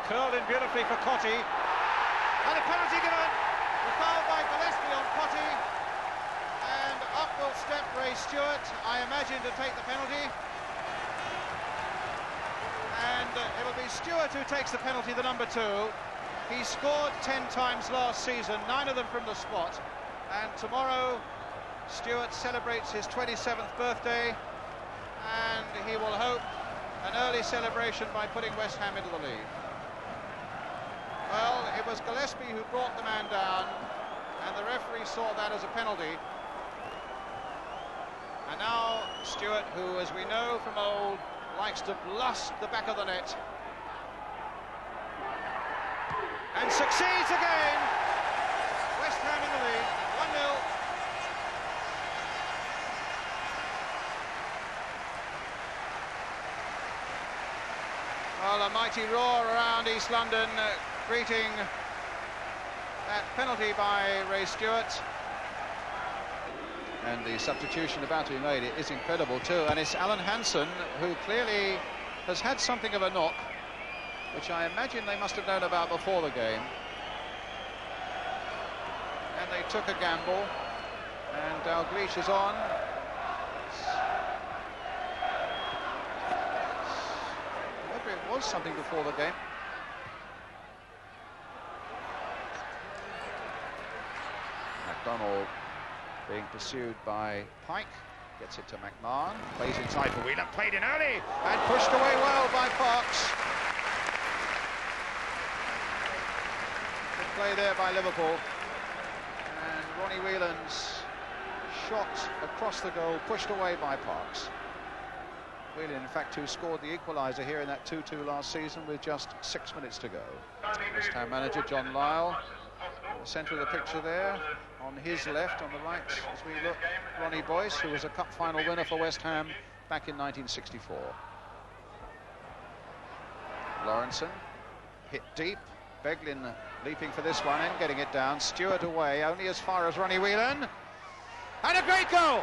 curled in beautifully for Cotti. And a penalty given. The foul by Gillespie on Cotti. And up will step Ray Stewart, I imagine, to take the penalty. And it'll be Stewart who takes the penalty, the number 2. He scored 10 times last season, 9 of them from the spot. And tomorrow, Stewart celebrates his 27th birthday. And he will hope an early celebration by putting West Ham into the lead. Well, it was Gillespie who brought the man down, and the referee saw that as a penalty. And now Stewart, who, as we know from old, likes to blast the back of the net, and succeeds again. West Ham in the lead, 1-0. Well, a mighty roar around East London, greeting that penalty by Ray Stewart. And the substitution about to be made, it is incredible too, and it's Alan Hansen, who clearly has had something of a knock, which I imagine they must have known about before the game. And they took a gamble, and Dalglish is on. Maybe it was something before the game. McDonald being pursued by Pike, gets it to McMahon, plays inside for Whelan, played in early, and pushed away well by Parks. Good play there by Liverpool, and Ronnie Whelan's shot across the goal, pushed away by Parks. Whelan, in fact, who scored the equaliser here in that 2-2 last season with just 6 minutes to go. West Ham manager John Lyall, in the centre of the picture there. On his left, on the right, as we look, Ronnie Boyce, who was a cup final winner for West Ham back in 1964. Lawrenson, hit deep. Beglin leaping for this one and getting it down. Stewart away, only as far as Ronnie Whelan. And a great goal!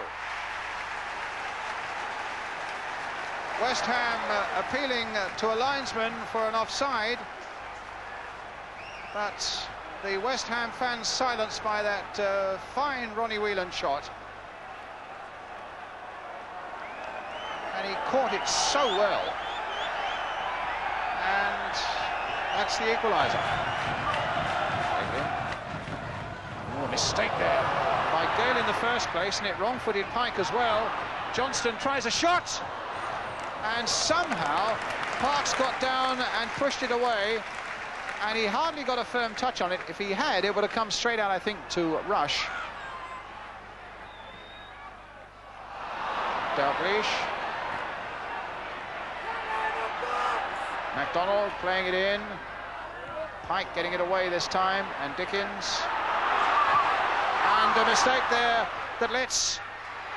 West Ham appealing to a linesman for an offside. But the West Ham fans silenced by that fine Ronnie Whelan shot. And he caught it so well. And that's the equaliser. Oh, mistake there by Gale in the first place, and it wrong-footed Pike as well. Johnston tries a shot, and somehow Parks got down and pushed it away. And he hardly got a firm touch on it. If he had, it would have come straight out, I think, to Rush. Dalglish. McDonald playing it in. Pike getting it away this time, and Dickens. And a mistake there that lets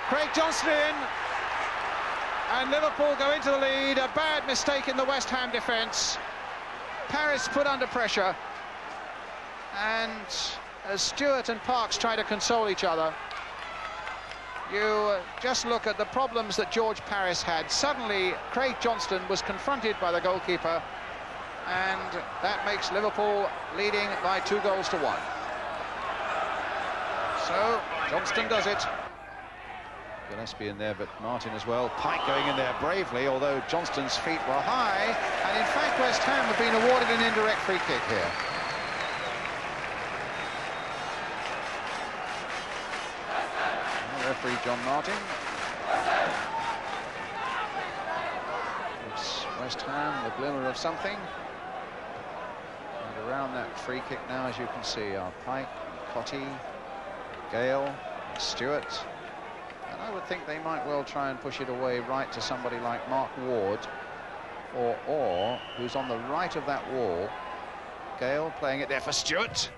Craig Johnston in. And Liverpool go into the lead. A bad mistake in the West Ham defence. Paris put under pressure, and as Stewart and Parks try to console each other, you just look at the problems that George Paris had. Suddenly Craig Johnston was confronted by the goalkeeper, and that makes Liverpool leading by 2-1. So Johnston does it. Gillespie in there, but Martin as well. Pike going in there bravely, although Johnston's feet were high. And in fact, West Ham have been awarded an indirect free kick here. Referee John Martin. It's West Ham, the glimmer of something. And around that free kick now, as you can see, are Pike, Cotti, Gale, Stewart. And I would think they might well try and push it away right to somebody like Mark Ward, or who's on the right of that wall. Gale playing it there for Stewart.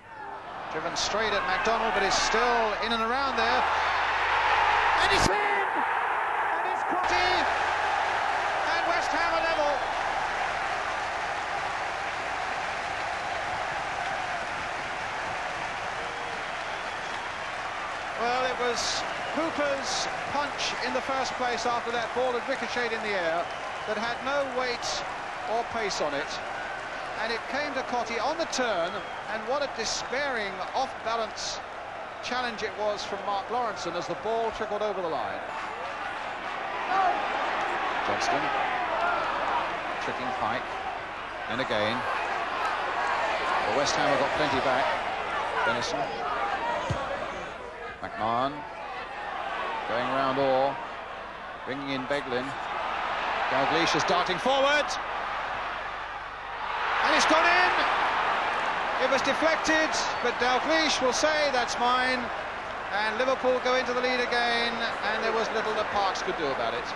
Driven straight at McDonald, but it's still in and around there. And it's in! And it's Cotti! And West Ham are level. Well, it was Hooper's punch in the first place after that ball had ricocheted in the air, that had no weight or pace on it. and it came to Cotti on the turn, and what a despairing off-balance challenge it was from Mark Lawrenson as the ball trickled over the line. Johnston tricking Pike, and again the West Ham have got plenty back. Benison, McMahon going round Orr, bringing in Beglin. Dalglish is darting forward, and it's gone in. It was deflected, but Dalglish will say that's mine, and Liverpool go into the lead again, and there was little that Parks could do about it.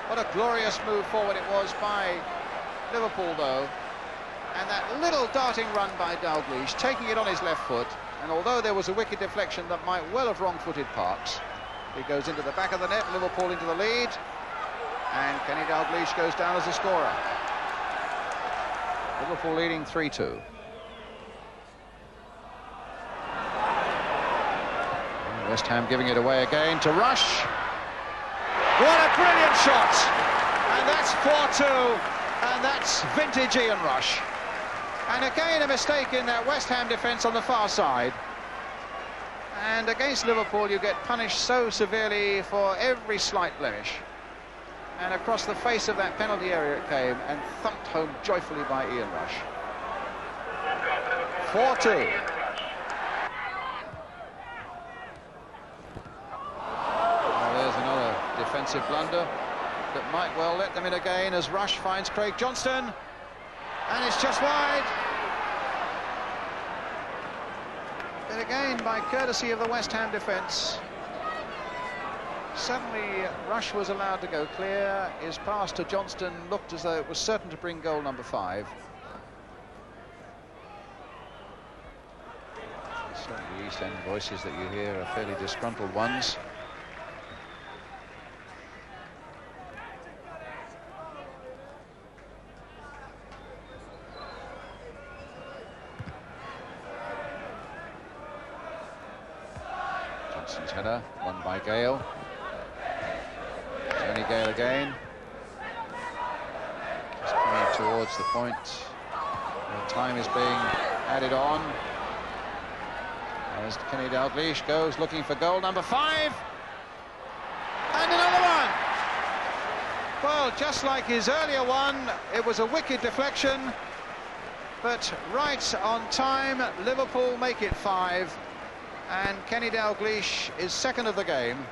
What a glorious move forward it was by Liverpool, though, and that little darting run by Dalglish, taking it on his left foot, and although there was a wicked deflection that might well have wrong-footed Parks, it goes into the back of the net, Liverpool into the lead, and Kenny Dalglish goes down as a scorer. Liverpool leading 3-2. West Ham giving it away again to Rush. What a brilliant shot! And that's 4-2, and that's vintage Ian Rush. And again a mistake in that West Ham defence on the far side. And against Liverpool you get punished so severely for every slight blemish. And across the face of that penalty area it came, and thumped home joyfully by Ian Rush. 4-2. Defensive blunder that might well let them in again as Rush finds Craig Johnston, and it's just wide. But again, by courtesy of the West Ham defence, suddenly Rush was allowed to go clear. His pass to Johnston looked as though it was certain to bring goal number 5. Certainly the East End voices that you hear are fairly disgruntled ones. Header, won by Gale. Tony Gale again. Just coming towards the point where time is being added on. As Kenny Dalglish goes looking for goal number 5. And another one! Well, just like his earlier one, it was a wicked deflection. But right on time, Liverpool make it 5. And Kenny Dalglish is second of the game.